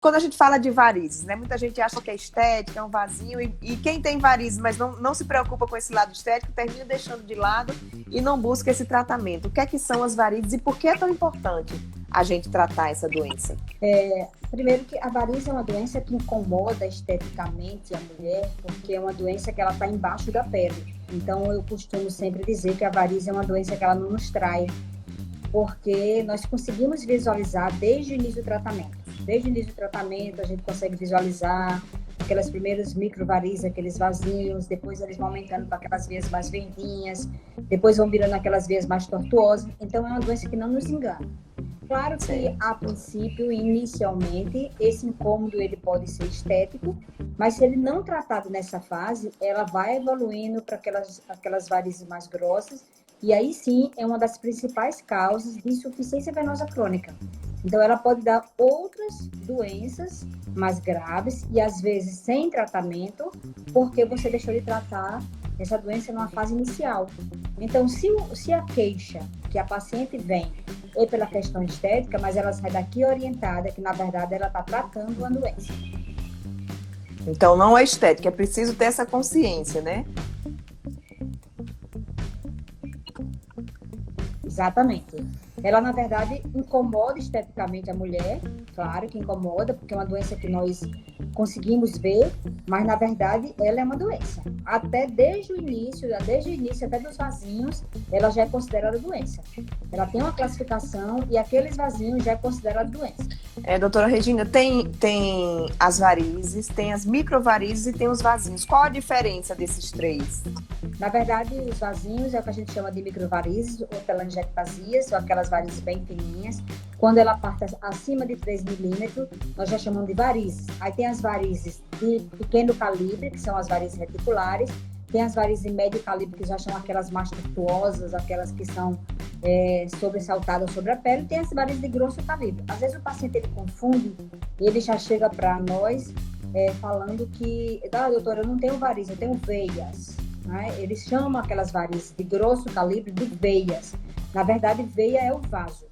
quando a gente fala de varizes, né? Muita gente acha que é estética, é um vasinho, e quem tem varizes, mas não se preocupa com esse lado estético, termina deixando de lado e não busca esse tratamento. O que é que são as varizes e por que é tão importante a gente tratar essa doença? Primeiro que a varizes é uma doença que incomoda esteticamente a mulher, porque é uma doença que ela está embaixo da pele. Então, eu costumo sempre dizer que a varizes é uma doença que ela não nos trai, porque nós conseguimos visualizar desde o início do tratamento. Desde o início do tratamento, a gente consegue visualizar aquelas primeiras microvarizes, aqueles vasinhos, depois eles vão aumentando para aquelas veias mais verdinhas, depois vão virando aquelas veias mais tortuosas. Então, é uma doença que não nos engana. Claro que, a princípio, inicialmente, esse incômodo ele pode ser estético, mas se ele não tratado nessa fase, ela vai evoluindo para aquelas varizes mais grossas, e aí sim é uma das principais causas de insuficiência venosa crônica. Então, ela pode dar outras doenças mais graves e, às vezes, sem tratamento, porque você deixou de tratar essa doença numa fase inicial. Então, se a queixa que a paciente vem é pela questão estética, mas ela sai daqui orientada que, na verdade, ela está tratando uma doença. Então, não é estética, é preciso ter essa consciência, né? Exatamente. Ela, na verdade, incomoda esteticamente a mulher, claro que incomoda, porque é uma doença que nós conseguimos ver, mas, na verdade, ela é uma doença. Até desde o início até dos vasinhos, ela já é considerada doença. Ela tem uma classificação e aqueles vasinhos já é considerado doença. Doutora Regina, tem as varizes, tem as microvarizes e tem os vasinhos. Qual a diferença desses três? Na verdade, os vasinhos é o que a gente chama de microvarizes ou telangiectasias, são aquelas varizes bem fininhas. Quando ela parte acima de 3 milímetros, nós já chamamos de varizes. Aí tem as varizes de pequeno calibre, que são as varizes reticulares. Tem as varizes de médio calibre, que já são aquelas mais tortuosas, aquelas que são sobressaltadas sobre a pele. Tem as varizes de grosso calibre. Às vezes o paciente ele confunde, ele já chega para nós falando que, doutora, eu não tenho varizes, eu tenho veias. Né? Eles chamam aquelas varizes de grosso calibre de veias. Na verdade, veia é o vaso.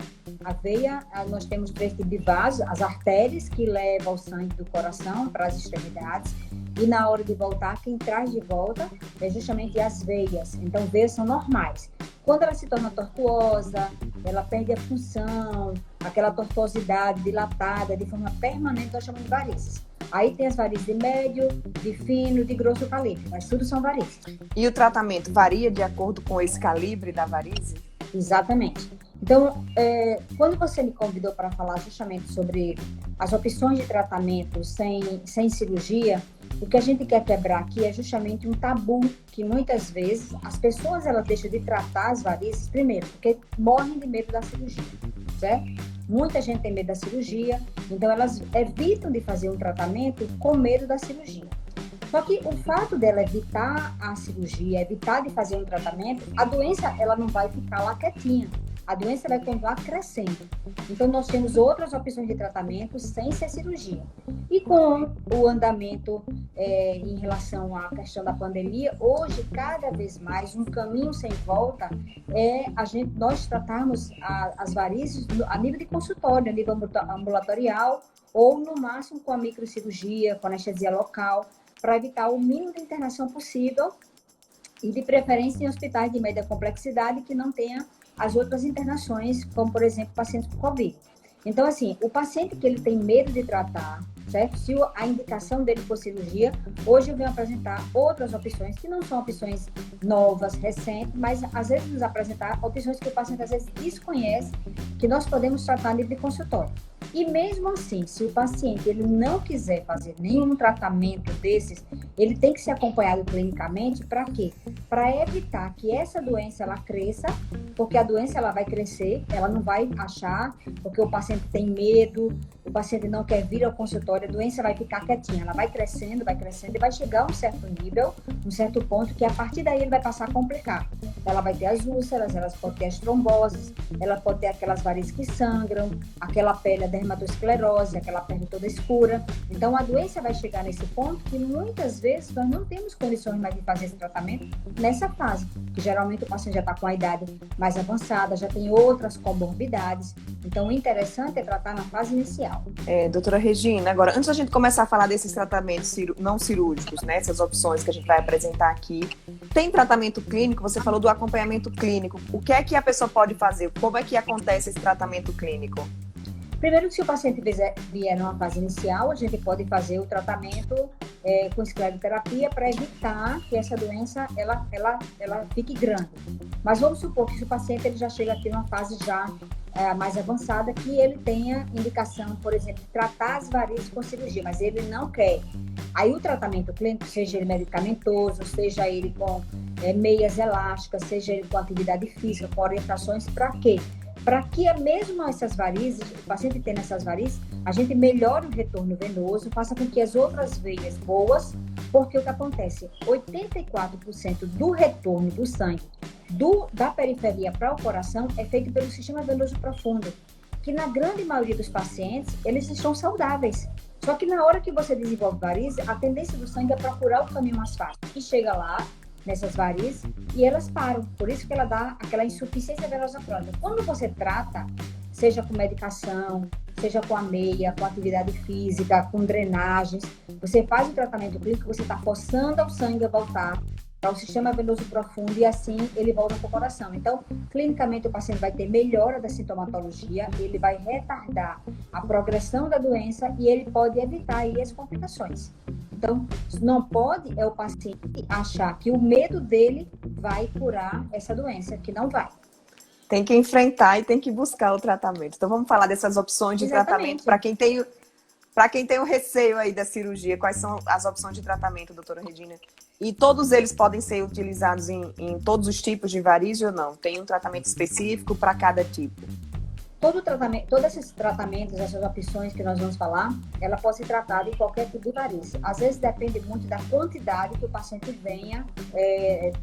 A veia, nós temos 3 tipos de vasos, as artérias que levam o sangue do coração para as extremidades, e na hora de voltar, quem traz de volta é justamente as veias. Então, veias são normais. Quando ela se torna tortuosa, ela perde a função, aquela tortuosidade dilatada de forma permanente, nós chamamos de varizes. Aí tem as varizes de médio, de fino, de grosso calibre, mas tudo são varizes. E o tratamento varia de acordo com esse calibre da varize? Exatamente. Então, quando você me convidou para falar justamente sobre as opções de tratamento sem cirurgia, o que a gente quer quebrar aqui é justamente um tabu que muitas vezes as pessoas elas deixam de tratar as varizes, primeiro, porque morrem de medo da cirurgia, certo? Muita gente tem medo da cirurgia, então elas evitam de fazer um tratamento com medo da cirurgia. Só que o fato dela evitar a cirurgia, evitar de fazer um tratamento, a doença ela não vai ficar lá quietinha. A doença vai continuar crescendo. Então, nós temos outras opções de tratamento sem ser cirurgia. E com o andamento em relação à questão da pandemia, hoje, cada vez mais, um caminho sem volta é nós tratarmos as varizes a nível de consultório, a nível ambulatorial, ou, no máximo, com a microcirurgia, com anestesia local, para evitar o mínimo de internação possível e, de preferência, em hospitais de média complexidade que não tenha as outras internações, como, por exemplo, pacientes com Covid. Então, assim, o paciente que ele tem medo de tratar, certo? Se a indicação dele for cirurgia, hoje eu venho apresentar outras opções, que não são opções novas, recentes, mas, às vezes, nos apresentar opções que o paciente, às vezes, desconhece, que nós podemos tratar a nível de consultório. E mesmo assim, se o paciente ele não quiser fazer nenhum tratamento desses, ele tem que ser acompanhado clinicamente para quê? Para evitar que essa doença ela cresça, porque a doença ela vai crescer, ela não vai achar, porque o paciente tem medo, o paciente não quer vir ao consultório, a doença vai ficar quietinha, ela vai crescendo e vai chegar a um certo nível, um certo ponto que a partir daí ele vai passar a complicar. Ela vai ter as úlceras, ela pode ter as tromboses, ela pode ter aquelas varizes que sangram, aquela pele dermatosclerose, aquela pele toda escura. Então, a doença vai chegar nesse ponto que muitas vezes nós não temos condições mais de fazer esse tratamento nessa fase, que geralmente o paciente já está com a idade mais avançada, já tem outras comorbidades. Então, o interessante é tratar na fase inicial. Doutora Regina, agora, antes da gente começar a falar desses tratamentos não cirúrgicos, né, essas opções que a gente vai apresentar aqui, tem tratamento clínico? Você falou do acompanhamento clínico. O que é que a pessoa pode fazer? Como é que acontece esse tratamento clínico? Primeiro, se o paciente vier numa fase inicial, a gente pode fazer o tratamento com escleroterapia para evitar que essa doença ela fique grande. Mas vamos supor que se o paciente ele já chega aqui numa fase já mais avançada, que ele tenha indicação, por exemplo, de tratar as varizes com cirurgia, mas ele não quer. Aí o tratamento clínico, seja ele medicamentoso, seja ele com meias elásticas, seja ele com atividade física, com orientações, para quê? Para que mesmo essas varizes, o paciente tendo essas varizes, a gente melhore o retorno venoso, faça com que as outras veias boas, porque o que acontece? 84% do retorno do sangue da periferia para o coração é feito pelo sistema venoso profundo, que na grande maioria dos pacientes, eles estão saudáveis. Só que na hora que você desenvolve varizes, a tendência do sangue é procurar o caminho mais fácil. E chega lá, nessas varizes, e elas param. Por isso que ela dá aquela insuficiência venosa crônica. Quando você trata, seja com medicação, seja com a meia, com atividade física, com drenagens, você faz o tratamento clínico, você está forçando o sangue a voltar para o sistema venoso profundo e assim ele volta para o coração. Então, clinicamente, o paciente vai ter melhora da sintomatologia, ele vai retardar a progressão da doença e ele pode evitar aí as complicações. Então, não pode o paciente achar que o medo dele vai curar essa doença, que não vai. Tem que enfrentar e tem que buscar o tratamento. Então, vamos falar dessas opções de Exatamente. tratamento para quem tem o receio aí da cirurgia. Quais são as opções de tratamento, doutora Regina? E todos eles podem ser utilizados em todos os tipos de varizes ou não? Tem um tratamento específico para cada tipo? Todos esses tratamentos, essas opções que nós vamos falar, ela pode ser tratada em qualquer tipo de varize. Às vezes depende muito da quantidade que o paciente venha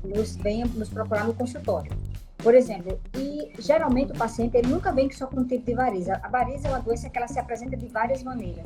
nos procurar no consultório. Por exemplo, e geralmente o paciente ele nunca vem só com um tipo de varize. A varize é uma doença que ela se apresenta de várias maneiras.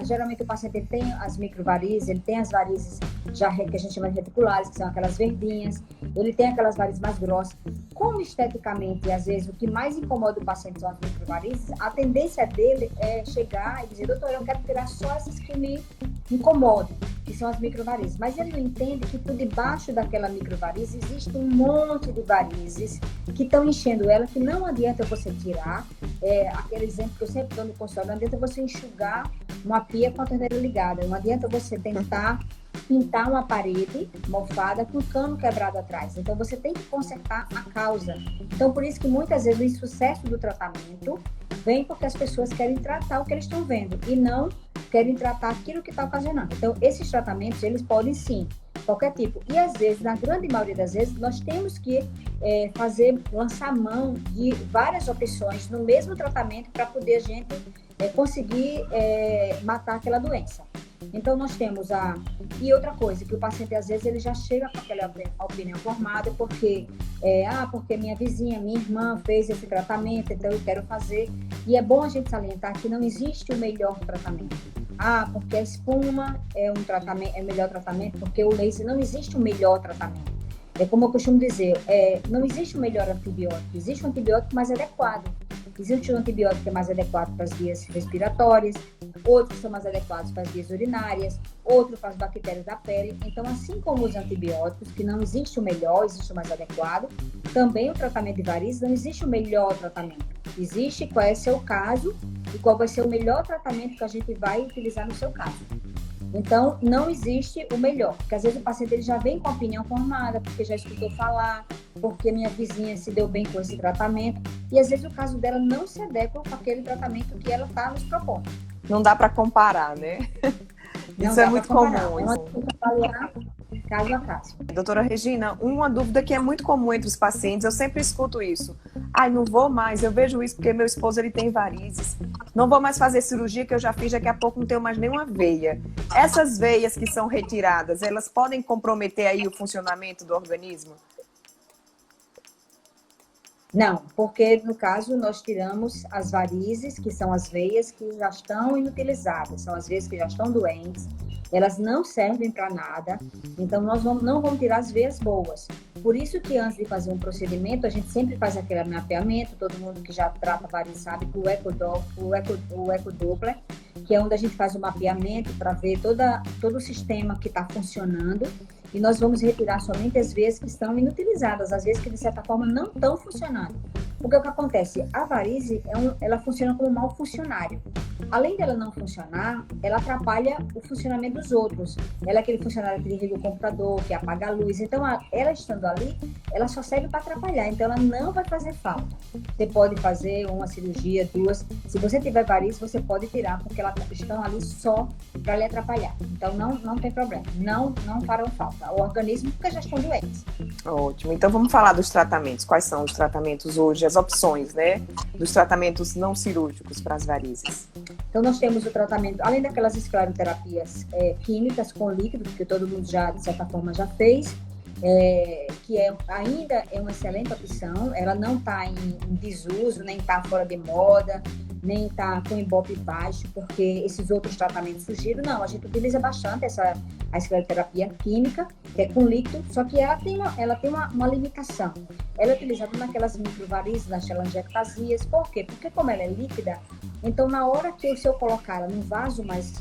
Geralmente o paciente ele tem as microvarizes, ele tem as varizes já que a gente chama de reticulares, que são aquelas verdinhas, ele tem aquelas varizes mais grossas. Como esteticamente, às vezes, o que mais incomoda o paciente são as microvarizes, a tendência dele é chegar e dizer, doutor, eu quero tirar só essas que me incomodam, que são as microvarizes. Mas ele não entende que por debaixo daquela microvarize existe um monte de varizes que estão enchendo ela, que não adianta você tirar. Aquele exemplo que eu sempre dou no consultório, não adianta você enxugar uma pia com a torneira ligada, não adianta você tentar pintar uma parede mofada com um cano quebrado atrás. Então, você tem que consertar a causa. Então, por isso que muitas vezes o insucesso do tratamento vem porque as pessoas querem tratar o que eles estão vendo e não querem tratar aquilo que está ocasionando. Então, esses tratamentos, eles podem sim, qualquer tipo. E às vezes, na grande maioria das vezes, nós temos que lançar mão de várias opções no mesmo tratamento para poder a gente conseguir matar aquela doença. Então, nós temos E outra coisa, que o paciente, às vezes, ele já chega com aquela opinião formada, porque minha vizinha, minha irmã fez esse tratamento, então eu quero fazer. E é bom a gente salientar que não existe o melhor tratamento. Porque a espuma é o melhor tratamento, porque o laser não existe o melhor tratamento. É como eu costumo dizer, não existe o melhor antibiótico, existe um antibiótico mais adequado. Existe um antibiótico que é mais adequado para as vias respiratórias, outros são mais adequados para as vias urinárias, outro para as bactérias da pele. Então, assim como os antibióticos, que não existe o melhor, existe o mais adequado, também o tratamento de varizes não existe o melhor tratamento. Existe qual é o seu caso e qual vai ser o melhor tratamento que a gente vai utilizar no seu caso. Então, não existe o melhor, porque às vezes o paciente ele já vem com a opinião formada, porque já escutou falar, porque minha vizinha se deu bem com esse tratamento, e às vezes o caso dela não se adequa com aquele tratamento que ela está nos propondo. Não dá para comparar, né? Isso é muito comum. Então, tem que avaliar caso a caso. Doutora Regina, uma dúvida que é muito comum entre os pacientes, eu sempre escuto isso. Não vou mais, eu vejo isso porque meu esposo ele tem varizes. Não vou mais fazer cirurgia que eu já fiz, daqui a pouco não tenho mais nenhuma veia. Essas veias que são retiradas, elas podem comprometer aí o funcionamento do organismo? Não, porque no caso nós tiramos as varizes, que são as veias que já estão inutilizadas, são as veias que já estão doentes, elas não servem para nada, então não vamos tirar as veias boas. Por isso que antes de fazer um procedimento, a gente sempre faz aquele mapeamento, todo mundo que já trata varizes sabe que o ecodoppler, que é onde a gente faz o mapeamento para ver todo o sistema que está funcionando, e nós vamos retirar somente as veias que estão inutilizadas, as veias que de certa forma não estão funcionando. Porque o que acontece? A varize, ela funciona como um mau funcionário. Além dela não funcionar, ela atrapalha o funcionamento dos outros. Ela é aquele funcionário que desliga o computador, que apaga a luz. Então, ela estando ali, ela só serve para atrapalhar. Então, ela não vai fazer falta. Você pode fazer uma cirurgia, duas. Se você tiver varize, você pode tirar, porque elas estão ali só para lhe atrapalhar. Então, não tem problema. Não farão falta. O organismo, porque já estão doentes. Ótimo. Então, vamos falar dos tratamentos. Quais são os tratamentos hoje, as opções, né, dos tratamentos não cirúrgicos para as varizes? Então, nós temos o tratamento, além daquelas escleroterapias químicas com líquido, que todo mundo já, de certa forma, já fez, que ainda é uma excelente opção. Ela não está em desuso, nem está fora de moda, nem está com ibope baixo, porque esses outros tratamentos surgiram. Não, a gente utiliza bastante a escleroterapia química, que é com líquido, só que ela tem uma limitação. Ela é utilizada naquelas microvarizes, nas telangiectasias. Por quê? Porque como ela é líquida, então na hora que eu colocar ela num vaso mais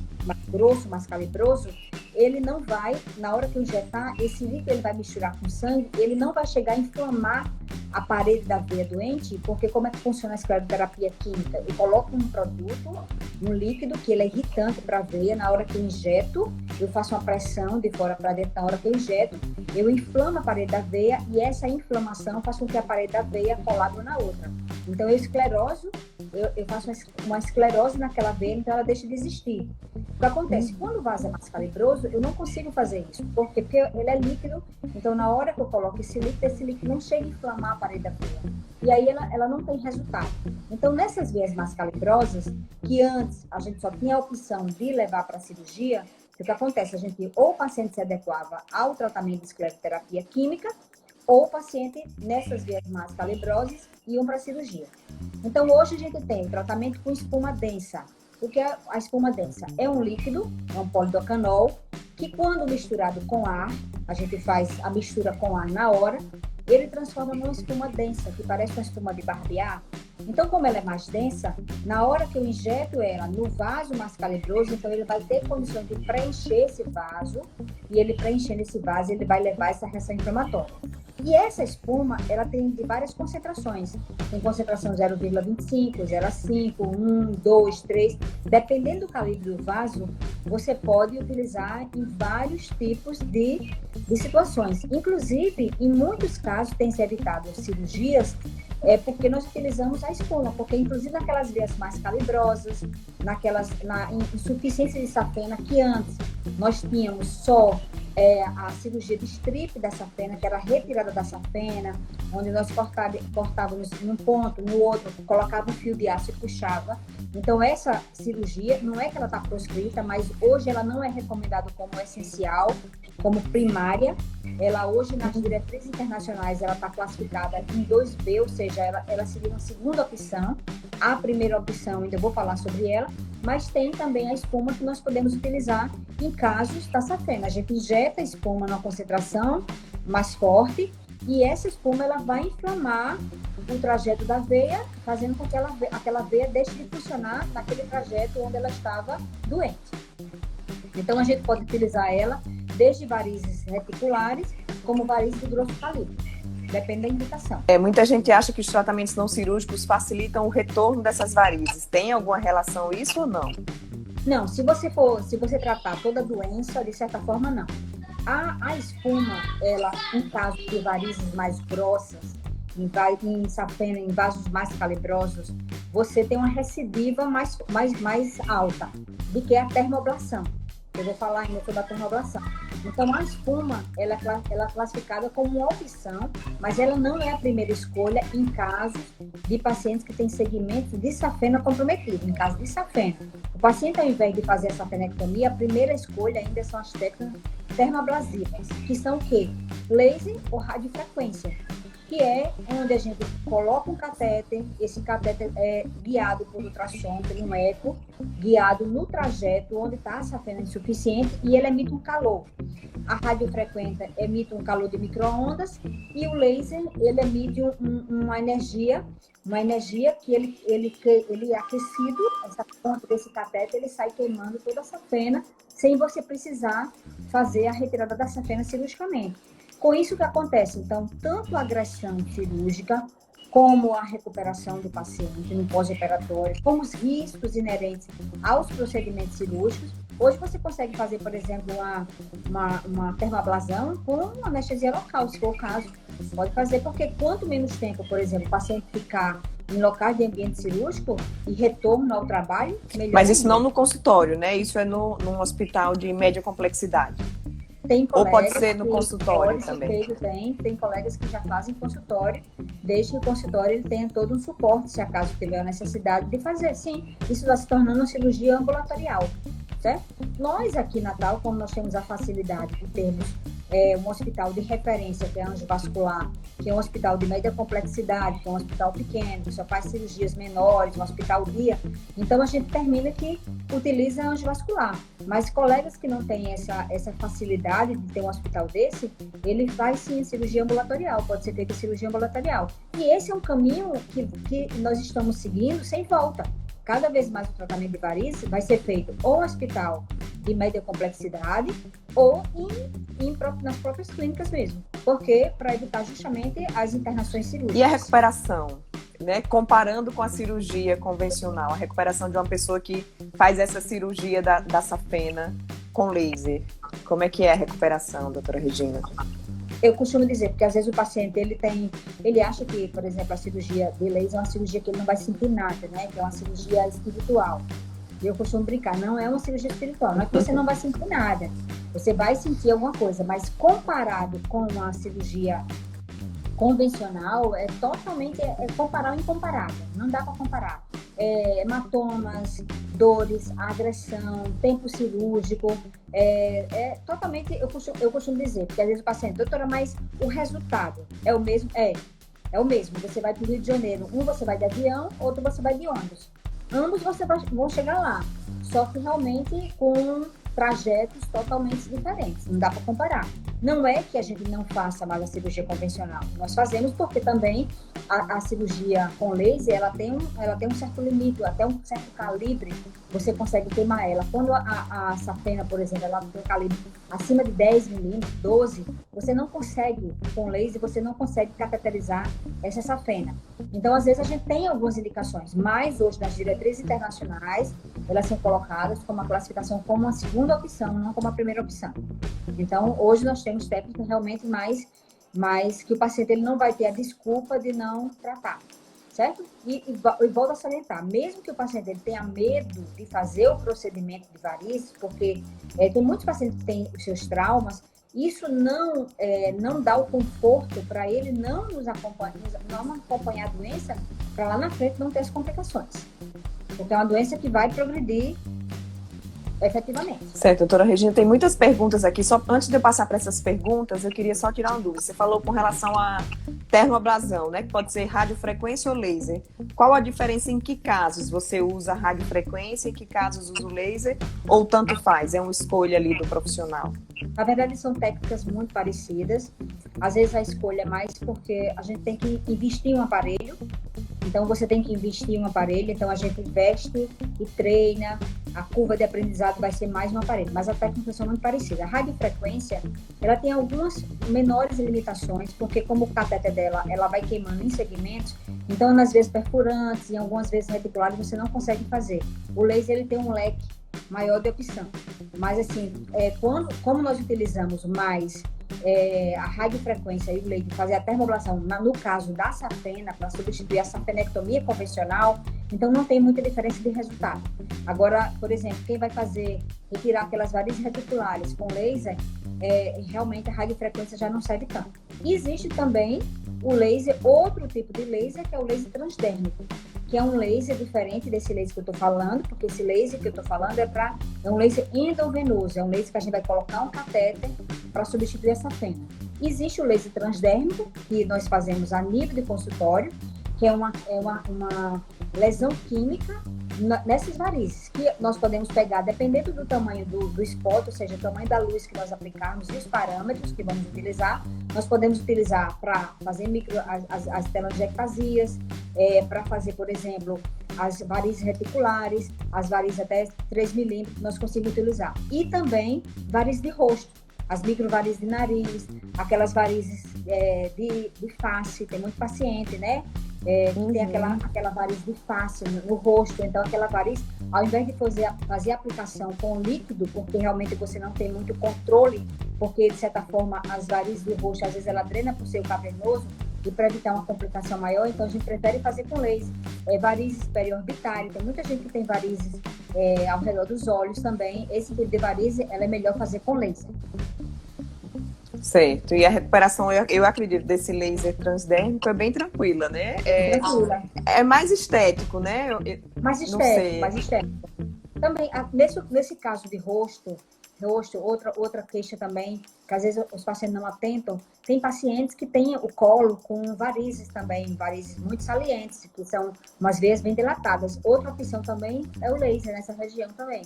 grosso, mais calibroso, ele não vai, na hora que eu injetar, esse líquido ele vai misturar com sangue, ele não vai chegar a inflamar a parede da veia doente, porque como é que funciona a escleroterapia química? Eu coloco um produto, um líquido, que ele é irritante para a veia, na hora que eu injeto, eu faço uma pressão de fora para dentro, na hora que eu injeto, eu inflamo a parede da veia e essa inflamação faz com que a parede da veia colabore na outra. Então eu escleroso, eu faço uma esclerose naquela veia, então ela deixa de existir. O que acontece? Quando o vaso é mais calibroso, eu não consigo fazer isso. Por quê? Porque ele é líquido, então na hora que eu coloco esse líquido não chega a inflamar a parede da veia. E aí ela não tem resultado. Então nessas veias mais calibrosas, que antes a gente só tinha a opção de levar para a cirurgia, o que acontece? Ou o paciente se adequava ao tratamento de escleroterapia química, ou o paciente, nessas veias mais calibrosas, iam para a cirurgia. Então, hoje a gente tem o tratamento com espuma densa. O que é a espuma densa? É um líquido, é um polidocanol, que quando misturado com ar, a gente faz a mistura com ar na hora, ele transforma numa espuma densa, que parece uma espuma de barbear. Então, como ela é mais densa, na hora que eu injeto ela no vaso mais calibroso, então ele vai ter condições de preencher esse vaso, e ele preenchendo esse vaso, ele vai levar essa reação inflamatória. E essa espuma, ela tem de várias concentrações. Tem concentração 0,25, 0,5, 1, 2, 3. Dependendo do calibre do vaso, você pode utilizar em vários tipos de situações. Inclusive, em muitos casos, tem se evitado porque nós utilizamos a espuma, porque inclusive naquelas veias mais calibrosas, na insuficiência de safena, que antes nós tínhamos só a cirurgia de strip da safena, que era a retirada da safena, onde nós cortávamos num ponto, no outro, colocava um fio de aço e puxava. Então, essa cirurgia, não é que ela está proscrita, mas hoje ela não é recomendada como essencial, como primária. Ela hoje, nas diretrizes internacionais, ela está classificada em 2B, ou seja, ela seria uma segunda opção. A primeira opção, ainda vou falar sobre ela, mas tem também a espuma que nós podemos utilizar em casos da safena. A gente injeta a espuma numa concentração mais forte e essa espuma ela vai inflamar o trajeto da veia, fazendo com que aquela veia deixe de funcionar naquele trajeto onde ela estava doente. Então, a gente pode utilizar ela desde varizes reticulares como varizes de grosso calibre. Depende da indicação. Muita gente acha que os tratamentos não cirúrgicos facilitam o retorno dessas varizes. Tem alguma relação isso ou não? Não, se você tratar toda a doença, de certa forma, não. A espuma, ela, em caso de varizes mais grossas, em safena, em vasos mais calibrosos, você tem uma recidiva mais alta do que a termoablação. Eu vou falar ainda sobre a termoablação. Então, a espuma, ela é classificada como uma opção, mas ela não é a primeira escolha em casos de pacientes que têm segmento de safena comprometido, em caso de safena. O paciente, ao invés de fazer a safenectomia, a primeira escolha ainda são as técnicas termoablasivas, que são o quê? Laser ou radiofrequência. que é onde a gente coloca um catéter, esse catéter é guiado por ultrassom, por um eco, guiado no trajeto onde está a safena insuficiente e ele emite um calor. A radiofrequência emite um calor de micro-ondas e o laser, ele emite uma energia que ele é aquecido, essa ponta desse catéter, ele sai queimando toda a safena, sem você precisar fazer a retirada da safena cirurgicamente. Com isso que acontece, então, tanto a agressão cirúrgica, como a recuperação do paciente no pós-operatório, como os riscos aos procedimentos cirúrgicos. Hoje você consegue fazer, por exemplo, uma termoablação com anestesia local, se for o caso. Pode fazer, porque quanto menos tempo, por exemplo, o paciente ficar em locais de ambiente cirúrgico e retorno ao trabalho, melhor. Mas isso não no consultório, né? Isso é num hospital de média complexidade. Tem colegas, ou pode ser no consultório também? Tem colegas que já fazem consultório, desde que o consultório ele tenha todo um suporte, se acaso tiver a necessidade de fazer. Sim, isso vai se tornando uma cirurgia ambulatorial, certo? Nós aqui em Natal, como nós temos a facilidade de termos um hospital de referência, que é Anjo Vascular, que é um hospital de média complexidade, que é um hospital pequeno, que só faz cirurgias menores, um hospital guia, então a gente termina que utiliza Anjo Vascular. Mas colegas que não têm essa facilidade de ter um hospital desse, ele faz sim cirurgia ambulatorial, pode ser feita cirurgia ambulatorial. E esse é um caminho que nós estamos seguindo sem volta. Cada vez mais o tratamento de varizes vai ser feito ou no hospital de média complexidade ou nas próprias clínicas mesmo, porque para evitar justamente as internações cirúrgicas. E a recuperação, né? Comparando com a cirurgia convencional, a recuperação de uma pessoa que faz essa cirurgia da safena com laser, como é que é a recuperação, doutora Regina? Eu costumo dizer, porque às vezes o paciente ele acha que, por exemplo, a cirurgia de laser é uma cirurgia que ele não vai sentir nada, né? Que é uma cirurgia espiritual. E eu costumo brincar, não é uma cirurgia espiritual, não é que você não vai sentir nada. Você vai sentir alguma coisa, mas comparado com a cirurgia convencional, é totalmente comparar o incomparável. Não dá para comparar. Hematomas, dores, agressão, tempo cirúrgico, totalmente, eu costumo dizer, porque às vezes o paciente, doutora, mas o resultado é o mesmo? É o mesmo. Você vai para o Rio de Janeiro, um você vai de avião, outro você vai de ônibus. Ambos vão chegar lá, só que realmente com trajetos totalmente diferentes, não dá para comparar. Não é que a gente não faça mais a cirurgia convencional, nós fazemos porque também a cirurgia com laser, ela tem um certo limite, até um certo calibre, você consegue queimar ela. Quando a safena, por exemplo, ela tem um calibre acima de 10 milímetros, 12, você não consegue, com laser, você não consegue cateterizar essa safena. Então, às vezes, a gente tem algumas indicações, mas hoje, nas diretrizes internacionais, elas são colocadas como a classificação como uma segunda opção, não como a primeira opção. Então, hoje nós temos técnicas realmente mais que o paciente ele não vai ter a desculpa de não tratar, certo? E volto a salientar, mesmo que o paciente ele tenha medo de fazer o procedimento de varizes, porque tem muitos pacientes que têm os seus traumas, isso não dá o conforto para ele não acompanhar a doença, para lá na frente não ter as complicações. Porque é uma doença que vai progredir efetivamente. Certo, doutora Regina, tem muitas perguntas aqui. Só antes de eu passar para essas perguntas, eu queria só tirar uma dúvida. Você falou com relação à termoabrasão, né? Que pode ser radiofrequência ou laser. Qual a diferença em que casos você usa radiofrequência, em que casos usa o laser, ou tanto faz? É uma escolha ali do profissional? Na verdade, são técnicas muito parecidas. Às vezes a escolha é mais porque a gente tem que investir em um aparelho. Então, você tem que investir em um aparelho. Então, a gente investe e treina. A curva de aprendizado vai ser mais no aparelho. Mas a técnica são muito parecidas. A radiofrequência, ela tem algumas menores limitações, porque como o catéter dela, ela vai queimando em segmentos, então, nas vezes perfurantes e algumas vezes reticulares, você não consegue fazer. O laser, ele tem um leque maior de opção. Mas, assim, como nós utilizamos mais a radiofrequência e o laser, fazer a termoablação, no caso da safena, para substituir a safenectomia convencional, então não tem muita diferença de resultado. Agora, por exemplo, quem vai retirar aquelas varizes reticulares com laser, realmente a radiofrequência já não serve tanto. E existe também o laser, outro tipo de laser, que é o laser transdérmico, que é um laser diferente desse laser que eu estou falando, porque esse laser que eu estou falando é um laser endovenoso, é um laser que a gente vai colocar um catéter para substituir essa safena. Existe o laser transdérmico, que nós fazemos a nível de consultório, que é uma lesão química nessas varizes, que nós podemos pegar, dependendo do tamanho do spot, ou seja, o tamanho da luz que nós aplicarmos e os parâmetros que vamos utilizar, nós podemos utilizar para fazer as telangiectasias, para fazer, por exemplo, as varizes reticulares, as varizes até 3 milímetros, nós conseguimos utilizar. E também varizes de rosto, as microvarizes de nariz, aquelas varizes de face, tem muito paciente, né? Que tem aquela variz de face no rosto, então aquela variz, ao invés de fazer a aplicação com líquido, porque realmente você não tem muito controle, porque de certa forma as varizes do rosto, às vezes ela drena por ser cavernoso, e para evitar uma complicação maior, então a gente prefere fazer com laser. Varizes periorbitárias, tem muita gente que tem varizes ao redor dos olhos também, esse tipo de varize, ela é melhor fazer com laser. Certo, e a recuperação, eu acredito, desse laser transdérmico é bem tranquila, né? Tranquila. É mais estético, né? Mais estético. Também, nesse caso de rosto, outra queixa também, que às vezes os pacientes não atentam, tem pacientes que têm o colo com varizes também, varizes muito salientes, que são umas veias bem dilatadas. Outra opção também é o laser nessa região também.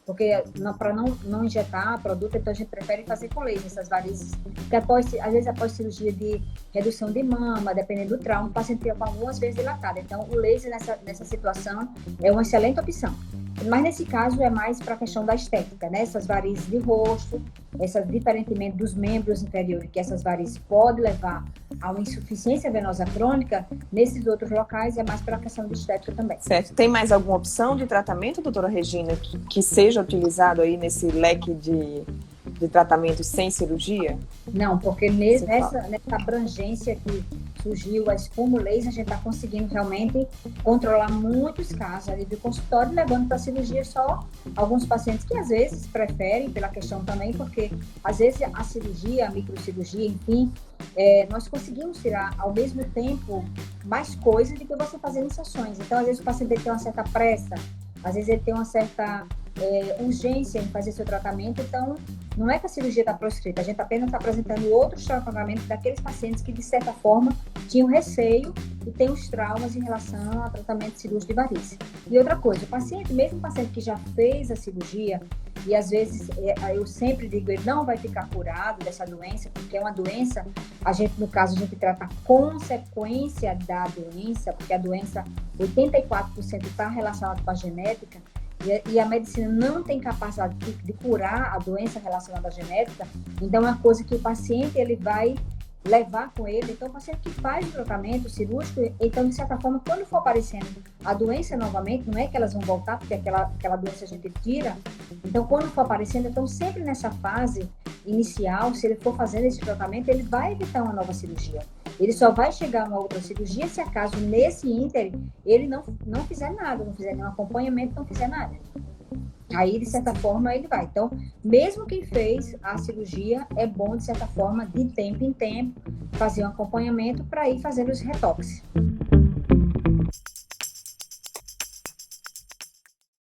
Porque para não injetar produto, então a gente prefere fazer com laser essas varizes. Porque às vezes após cirurgia de redução de mama, dependendo do trauma, o paciente fica com algumas vezes dilatado. Então o laser nessa situação é uma excelente opção. Mas nesse caso é mais para a questão da estética, né? Essas varizes de rosto, diferentemente dos membros inferiores, que essas varizes podem levar a uma insuficiência venosa crônica, nesses outros locais é mais para a questão de estética também. Certo. Tem mais alguma opção de tratamento, doutora Regina, que seja utilizado aí nesse leque de tratamentos sem cirurgia? Não, porque nessa abrangência que surgiu a espuma laser, a gente está conseguindo realmente controlar muitos casos ali do consultório, levando para a cirurgia só alguns pacientes que às vezes preferem, pela questão também, porque às vezes a cirurgia, a microcirurgia, enfim, nós conseguimos tirar ao mesmo tempo mais coisas do que você fazendo em sessões. Então, às vezes o paciente tem uma certa pressa, às vezes ele tem uma certa urgência em fazer seu tratamento, então não é que a cirurgia está proscrita, a gente apenas está apresentando outros tratamentos daqueles pacientes que de certa forma tinham receio e têm os traumas em relação ao tratamento cirúrgico de varizes. E outra coisa, mesmo o paciente que já fez a cirurgia, e às vezes eu sempre digo, ele não vai ficar curado dessa doença, porque é uma doença, no caso a gente trata a consequência da doença, porque a doença 84% está relacionada com a genética, e a medicina não tem capacidade de curar a doença relacionada à genética, então é uma coisa que o paciente ele vai levar com ele. Então, o paciente que faz o tratamento cirúrgico, então, de certa forma, quando for aparecendo a doença novamente, não é que elas vão voltar, porque aquela doença a gente tira. Então, quando for aparecendo, então, sempre nessa fase inicial, se ele for fazendo esse tratamento, ele vai evitar uma nova cirurgia. Ele só vai chegar a uma outra cirurgia se acaso, nesse ínterim, ele não fizer nada, não fizer nenhum acompanhamento, não fizer nada. Aí, de certa forma, ele vai. Então, mesmo quem fez a cirurgia, é bom, de certa forma, de tempo em tempo, fazer um acompanhamento para ir fazendo os retoques.